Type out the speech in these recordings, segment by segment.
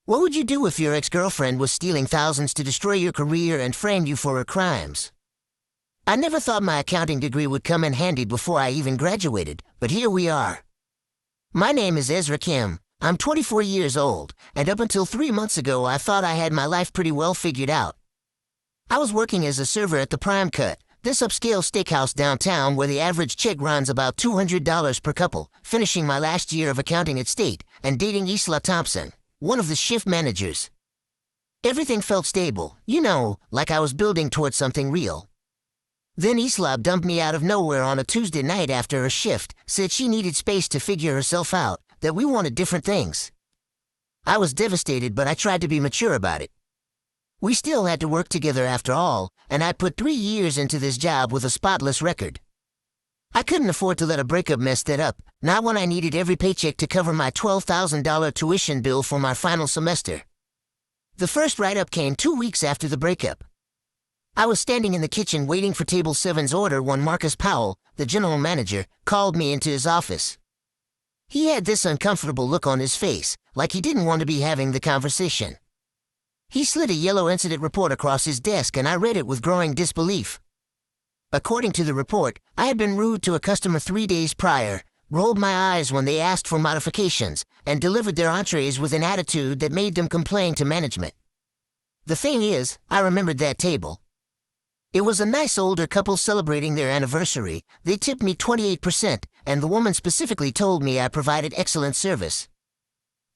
What would you do if your ex-girlfriend was stealing thousands to destroy your career and frame you for her crimes? I never thought my accounting degree would come in handy before I even graduated, but here we are. My name is Ezra Kim. I'm 24 years old, and up until 3 months ago I thought I had my life pretty well figured out. I was working as a server at the Prime Cut, this upscale steakhouse downtown where the average check runs about $200 per couple, finishing my last year of accounting at State and dating Isla Thompson, one of the shift managers. Everything felt stable, like I was building towards something real. Then Isla dumped me out of nowhere on a Tuesday night after her shift, said she needed space to figure herself out, that we wanted different things. I was devastated, but I tried to be mature about it. We still had to work together after all, and I put 3 years into this job with a spotless record. I couldn't afford to let a breakup mess that up, not when I needed every paycheck to cover my $12,000 tuition bill for my final semester. The first write-up came 2 weeks after the breakup. I was standing in the kitchen waiting for Table 7's order when Marcus Powell, the general manager, called me into his office. He had this uncomfortable look on his face, like he didn't want to be having the conversation. He slid a yellow incident report across his desk and I read it with growing disbelief. According to the report, I had been rude to a customer 3 days prior, rolled my eyes when they asked for modifications, and delivered their entrees with an attitude that made them complain to management. The thing is, I remembered that table. It was a nice older couple celebrating their anniversary. They tipped me 28%, and the woman specifically told me I provided excellent service.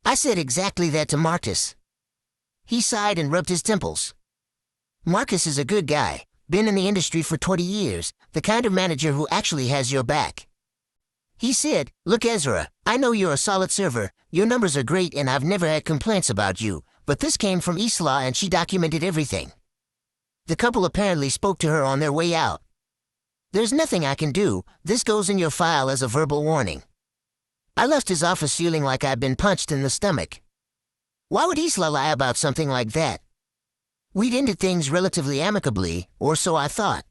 I said exactly that to Marcus. He sighed and rubbed his temples. Marcus is a good guy, been in the industry for 20 years, the kind of manager who actually has your back. He said, "Look, Ezra, I know you're a solid server, your numbers are great and I've never had complaints about you, but this came from Isla and she documented everything." The couple apparently spoke to her on their way out. "There's nothing I can do, this goes in your file as a verbal warning." I left his office feeling like I'd been punched in the stomach. Why would Isla lie about something like that? We'd ended things relatively amicably, or so I thought.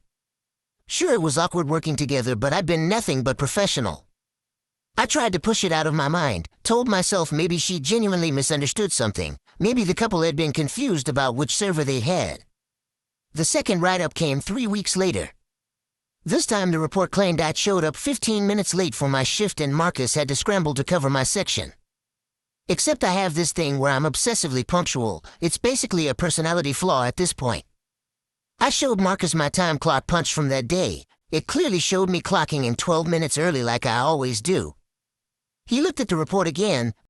Sure, it was awkward working together, but I'd been nothing but professional. I tried to push it out of my mind, told myself maybe she genuinely misunderstood something, maybe the couple had been confused about which server they had. The second write-up came 3 weeks later. This time the report claimed I'd showed up 15 minutes late for my shift and Marcus had to scramble to cover my section. Except I have this thing where I'm obsessively punctual. It's basically a personality flaw at this point. I showed Marcus my time clock punch from that day. It clearly showed me clocking in 12 minutes early like I always do. He looked at the report again,